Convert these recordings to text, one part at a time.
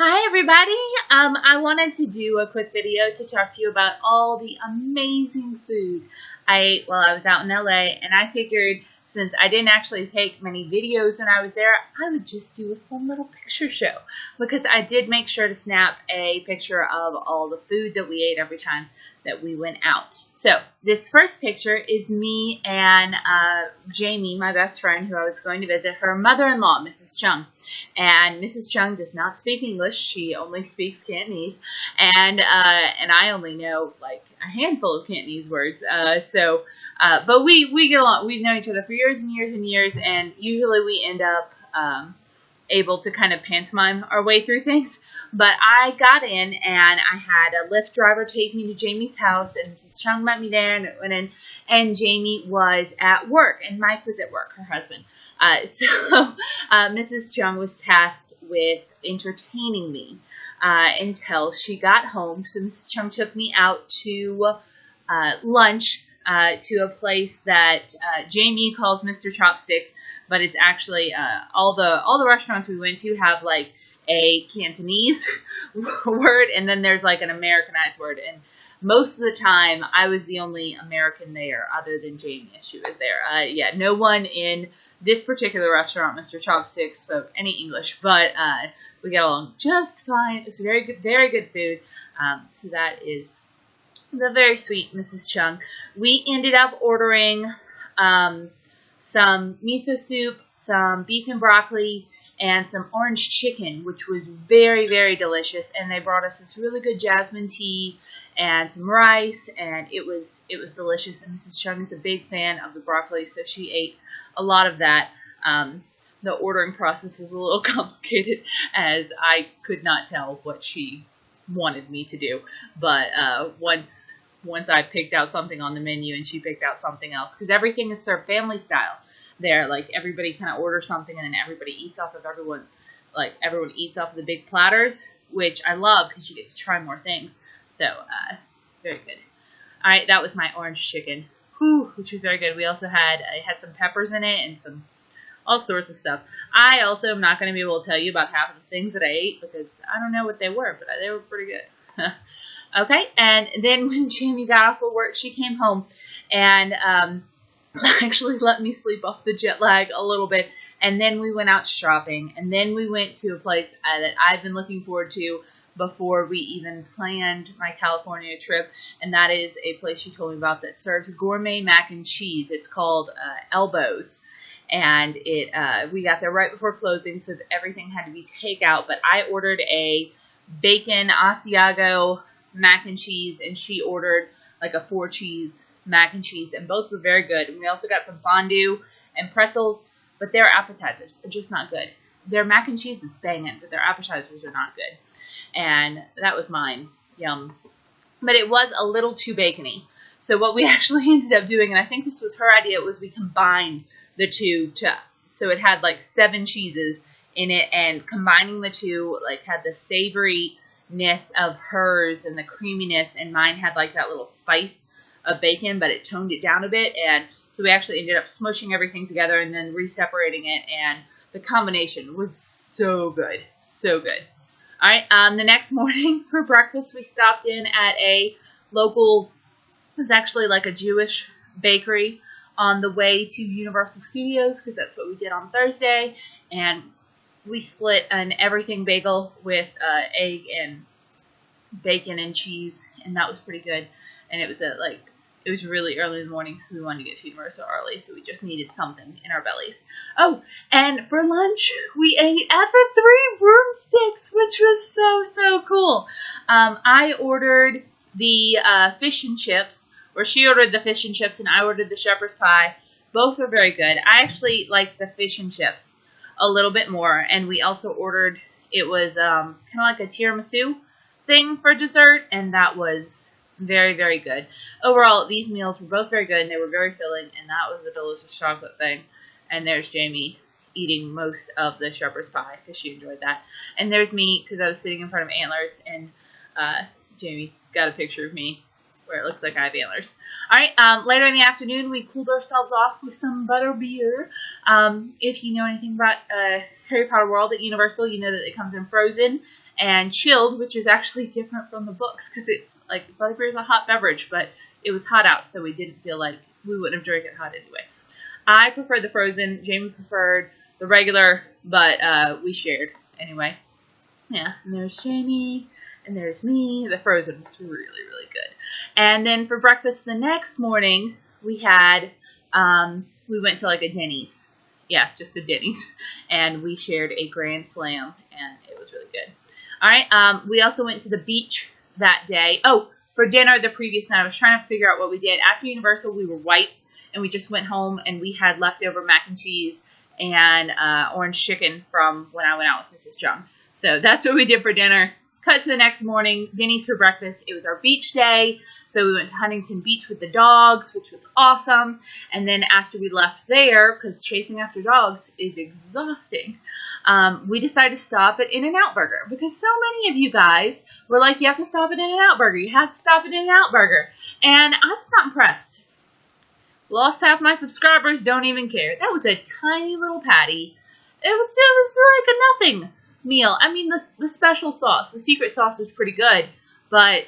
Hi everybody! I wanted to do a quick video to talk to you about all the amazing food I ate while I was out in LA, and I figured since I didn't actually take many videos when I was there, I would just do a fun little picture show, because I did make sure to snap a picture of all the food that we ate every time that we went out. So this first picture is me and Jamie, my best friend, who I was going to visit, her mother-in-law, Mrs. Chung. And Mrs. Chung does not speak English; she only speaks Cantonese, and I only know like a handful of Cantonese words. But we get along. We've known each other for years and years and years, and usually we end up able to kind of pantomime our way through things. But I got in, and I had a Lyft driver take me to Jamie's house, and Mrs. Chung met me there, and went in, and Jamie was at work, and Mike was at work, her husband. Mrs. Chung was tasked with entertaining me until she got home. So Mrs. Chung took me out to lunch to a place that Jamie calls Mr. Chopsticks, but it's actually all the restaurants we went to have like a Cantonese word, and then there's like an Americanized word. And most of the time, I was the only American there, other than Jamie, as she was there. No one in this particular restaurant, Mr. Chopsticks, spoke any English, but we got along just fine. It was very good food. So that is the very sweet Mrs. Chung. We ended up ordering some miso soup, some beef and broccoli, and some orange chicken, which was very delicious. And they brought us this really good jasmine tea and some rice, and it was delicious. And Mrs. Chung is a big fan of the broccoli, so she ate a lot of that. The ordering process was a little complicated, as I could not tell what she wanted me to do. But once I picked out something on the menu and she picked out something else, because everything is served family style there. Like, everybody kind of orders something, and then everybody eats off of everyone. Like, everyone eats off of the big platters, which I love because you get to try more things. So, very good. All right, that was my orange chicken, which was very good. We also had some peppers in it and some all sorts of stuff. I also am not going to be able to tell you about half of the things that I ate because I don't know what they were, but they were pretty good. Okay, and then when Jamie got off of work, she came home and actually let me sleep off the jet lag a little bit. And then we went out shopping, and then we went to a place that I've been looking forward to before we even planned my California trip, and that is a place she told me about that serves gourmet mac and cheese. It's called Elbows, and we got there right before closing, so everything had to be takeout. But I ordered a bacon Asiago mac and cheese, and she ordered like a 4-cheese mac and cheese, and both were very good. And we also got some fondue and pretzels, but their appetizers are just not good. Their mac and cheese is banging, but their appetizers are not good. And that was mine. Yum. But it was a little too bacony. So what we actually ended up doing, and I think this was her idea, was we combined the two so it had like 7 cheeses in it, and combining the two like had the savoriness of hers and the creaminess, and mine had like that little spice of bacon, but it toned it down a bit. And so we actually ended up smushing everything together and then re-separating it, and the combination was so good. So good. All right, the next morning for breakfast, we stopped in at a local, it was actually like a Jewish bakery on the way to Universal Studios, because that's what we did on Thursday. And we split an everything bagel with egg and bacon and cheese, and that was pretty good. And it was really early in the morning, so we wanted to get to Universal early, so we just needed something in our bellies. Oh, and for lunch, we ate at the 3 Broomsticks, which was so cool. I ordered the fish and chips, or she ordered the fish and chips, and I ordered the shepherd's pie. Both were very good. I actually liked the fish and chips a little bit more, and we also ordered, it was kind of like a tiramisu thing for dessert, and that was very good. Overall, these meals were both very good, and they were very filling, and that was the delicious chocolate thing. And there's Jamie eating most of the shepherd's pie because she enjoyed that. And there's me because I was sitting in front of antlers, and Jamie got a picture of me where it looks like I have antlers. All right, later in the afternoon, we cooled ourselves off with some butter beer. If you know anything about Harry Potter World at Universal, you know that it comes in frozen and chilled, which is actually different from the books because it's like butterbeer is a hot beverage, but it was hot out, so we didn't feel like we wouldn't have drank it hot anyway. I preferred the frozen. Jamie preferred the regular, but we shared anyway. Yeah, and there's Jamie, and there's me. The frozen was really, really good. And then for breakfast the next morning, we had, we went to like a Denny's. Yeah, just a Denny's. And we shared a Grand Slam, and it was really good. All right, we also went to the beach that day. Oh, for dinner the previous night, I was trying to figure out what we did. After Universal, we were wiped, and we just went home, and we had leftover mac and cheese and orange chicken from when I went out with Mrs. Chung. So that's what we did for dinner. Cut to the next morning, Denny's for breakfast. It was our beach day, so we went to Huntington Beach with the dogs, which was awesome. And then after we left there, because chasing after dogs is exhausting, we decided to stop at In-N-Out Burger because so many of you guys were like, you have to stop at In-N-Out Burger. You have to stop at In-N-Out Burger. And I was not impressed. Lost half my subscribers, don't even care. That was a tiny little patty. It was like a nothing meal. I mean, the special sauce, the secret sauce was pretty good, but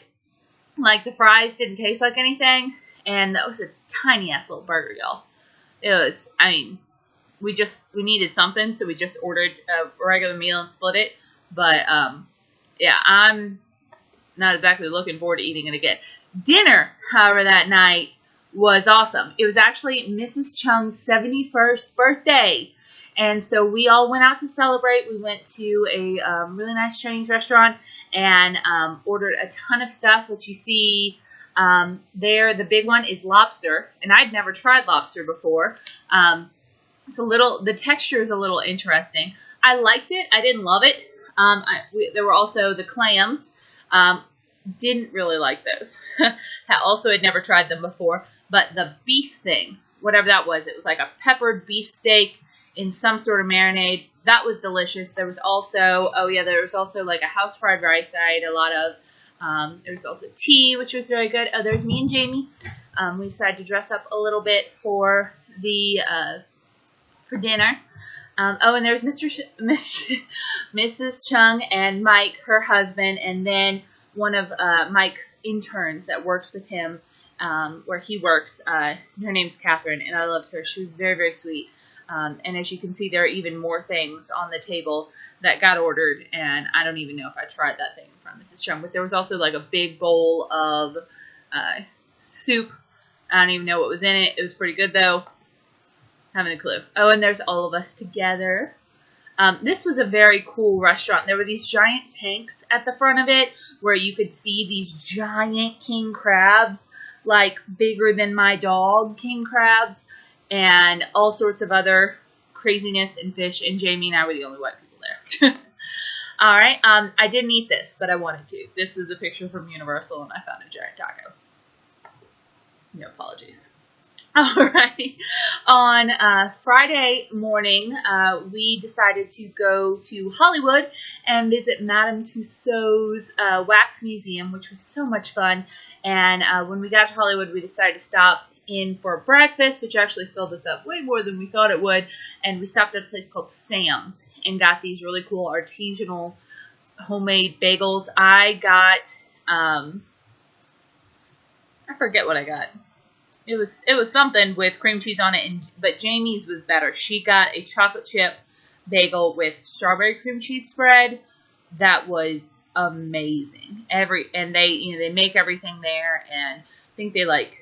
like the fries didn't taste like anything, and that was a tiny ass little burger, y'all. It was, I mean, we needed something, so we just ordered a regular meal and split it, but yeah, I'm not exactly looking forward to eating it again. Dinner, however, that night was awesome. It was actually Mrs. Chung's 71st birthday. And so we all went out to celebrate. We went to a really nice Chinese restaurant and ordered a ton of stuff, which you see there. The big one is lobster, and I'd never tried lobster before. The texture is a little interesting. I liked it. I didn't love it. There were also the clams. Didn't really like those. Also, had never tried them before. But the beef thing, whatever that was, it was like a peppered beef steak in some sort of marinade. That was delicious. There was also, there was also like a house fried rice that I ate a lot of. There was also tea, which was very good. Oh, there's me and Jamie. We decided to dress up a little bit for dinner. And there's Mrs. Chung and Mike, her husband, and then one of Mike's interns that works with him, where he works. Her name's Catherine, and I loved her. She was very, very sweet. And as you can see, there are even more things on the table that got ordered, and I don't even know if I tried that thing from Mrs. Chung, but there was also like a big bowl of soup. I don't even know what was in it. It was pretty good, though. Haven't a clue. Oh, and there's all of us together. This was a very cool restaurant. There were these giant tanks at the front of it where you could see these giant king crabs, like bigger than my dog king crabs, and all sorts of other craziness and fish, and Jamie and I were the only white people there. All right, I didn't eat this, but I wanted to. This is a picture from Universal, and I found a giant taco. No apologies. All right, on Friday morning, we decided to go to Hollywood and visit Madame Tussauds Wax Museum, which was so much fun. And when we got to Hollywood, we decided to stop in for breakfast, which actually filled us up way more than we thought it would. And we stopped at a place called Sam's and got these really cool artisanal homemade bagels. I got, I forget what I got. It was something with cream cheese on it, but Jamie's was better. She got a chocolate chip bagel with strawberry cream cheese spread. That was amazing. And they make everything there, and I think they like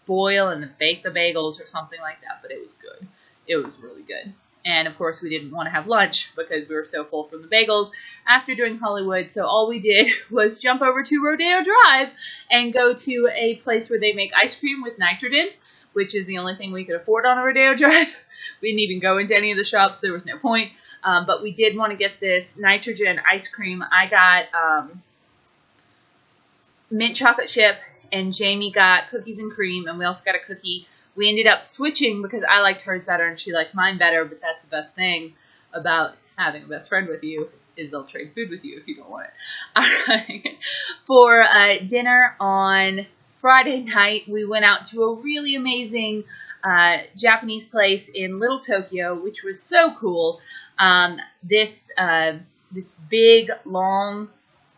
boil and bake the bagels or something like that, but it was good. It was really good. And of course we didn't want to have lunch because we were so full from the bagels after doing Hollywood, so all we did was jump over to Rodeo Drive and go to a place where they make ice cream with nitrogen, which is the only thing we could afford on a Rodeo Drive. We didn't even go into any of the shops. There was no point. But we did want to get this nitrogen ice cream. I got mint chocolate chip, and Jamie got cookies and cream, and we also got a cookie. We ended up switching because I liked hers better and she liked mine better, but that's the best thing about having a best friend with you is they'll trade food with you if you don't want it. All right. For dinner on Friday night, we went out to a really amazing Japanese place in Little Tokyo, which was so cool. This this big, long,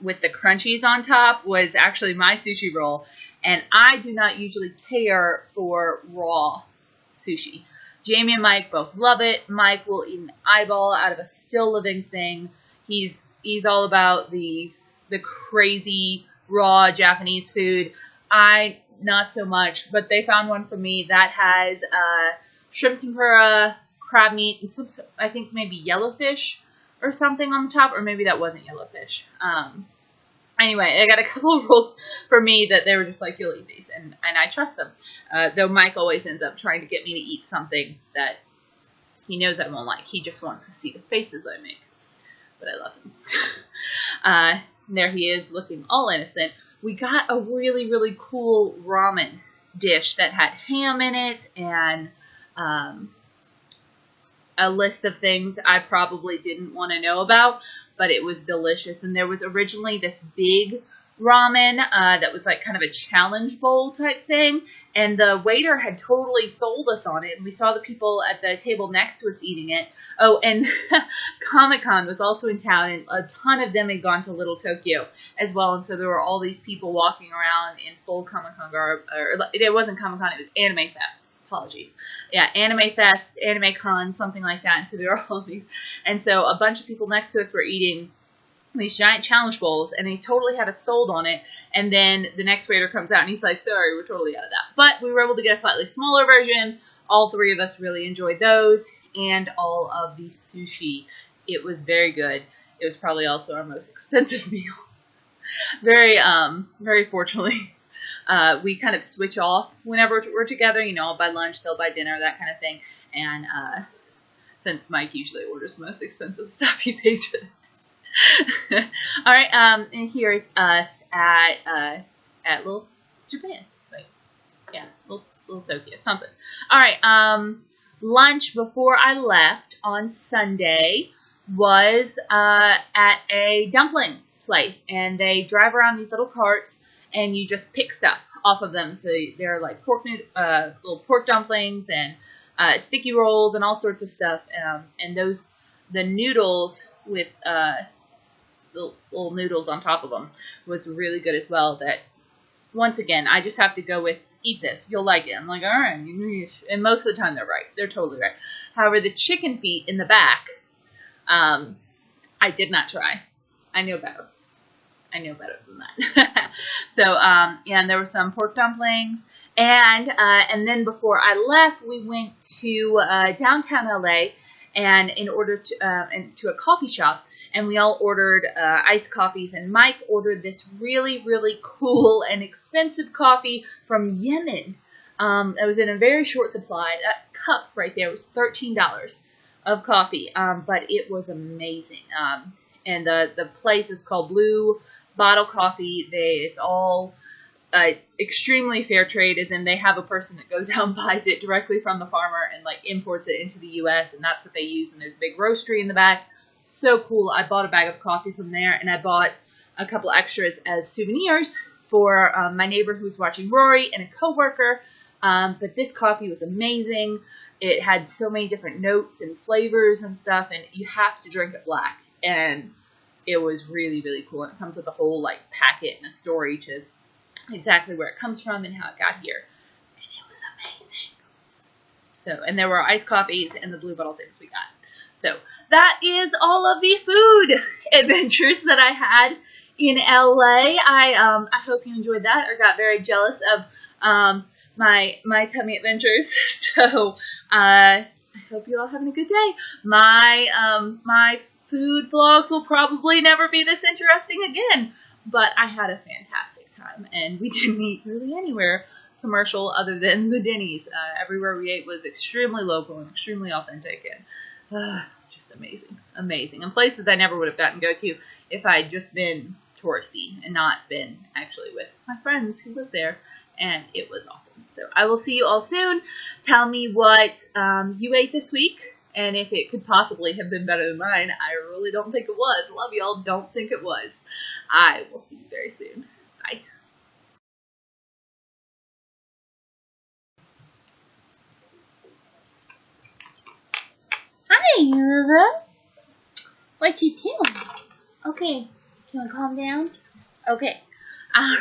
with the crunchies on top was actually my sushi roll. And I do not usually care for raw sushi. Jamie and Mike both love it. Mike will eat an eyeball out of a still living thing. He's all about the crazy raw Japanese food. I not so much, but they found one for me that has shrimp tempura, crab meat, and some, I think maybe yellowfish or something on the top, or maybe that wasn't yellowfish. Anyway, I got a couple of rolls for me that they were just like, you'll eat these, and I trust them. Though Mike always ends up trying to get me to eat something that he knows I won't like. He just wants to see the faces I make. But I love him. There he is, looking all innocent. We got a really, really cool ramen dish that had ham in it and a list of things I probably didn't want to know about, but it was delicious. And there was originally this big ramen that was like kind of a challenge bowl type thing, and the waiter had totally sold us on it, and we saw the people at the table next to us eating it. Oh, and Comic-Con was also in town, and a ton of them had gone to Little Tokyo as well, and so there were all these people walking around in full Comic-Con garb, or it wasn't Comic-Con, it was Anime Fest. Apologies. Yeah, Anime Fest, Anime Con, something like that. And so there were all these. And so a bunch of people next to us were eating these giant challenge bowls, and he totally had us sold on it. And then the next waiter comes out, and he's like, sorry, we're totally out of that. But we were able to get a slightly smaller version. All three of us really enjoyed those, and all of the sushi. It was very good. It was probably also our most expensive meal. Very fortunately. We kind of switch off whenever we're together. You know, I'll buy lunch, they'll buy dinner, that kind of thing. And since Mike usually orders the most expensive stuff, he pays for that. All right, and here's us at Little Japan. Like, yeah, Little Tokyo, something. All right, lunch before I left on Sunday was at a dumpling place, and they drive around these little carts, and you just pick stuff off of them. So they're like little pork dumplings and sticky rolls and all sorts of stuff. And the noodles with little noodles on top of them was really good as well. That, once again, I just have to go with, eat this, you'll like it. I'm like, all right. And most of the time they're right. They're totally right. However, the chicken feet in the back, I did not try. I know better. I know better than that. So, yeah, and there were some pork dumplings. And then before I left, we went to downtown LA and to a coffee shop. And we all ordered iced coffees. And Mike ordered this really, really cool and expensive coffee from Yemen. It was in a very short supply. That cup right there was $13 of coffee. But it was amazing. And the place is called Blue Bottle Coffee. It's all extremely fair trade, as in they have a person that goes out and buys it directly from the farmer and like imports it into the U.S. and that's what they use. And there's a big roastery in the back. So cool. I bought a bag of coffee from there, and I bought a couple extras as souvenirs for my neighbor who's watching Rory and a coworker. But this coffee was amazing. It had so many different notes and flavors and stuff, and you have to drink it black. And it was really, really cool. And it comes with a whole like packet and a story to exactly where it comes from and how it got here. And it was amazing. So, and there were iced coffees and the blue bottle things we got. So that is all of the food adventures that I had in LA. I hope you enjoyed that or got very jealous of my tummy adventures. So I hope you're all having a good day. My food vlogs will probably never be this interesting again, but I had a fantastic time, and we didn't eat really anywhere commercial other than the Denny's. Everywhere we ate was extremely local and extremely authentic, and just amazing, amazing. And places I never would have gotten to go to if I had just been touristy and not been actually with my friends who live there, and it was awesome. So I will see you all soon. Tell me what you ate this week, and if it could possibly have been better than mine. I really don't think it was. Love y'all. Don't think it was. I will see you very soon. Bye. Hi, Irva. What you doing? Okay. Can we calm down? Okay. Alright.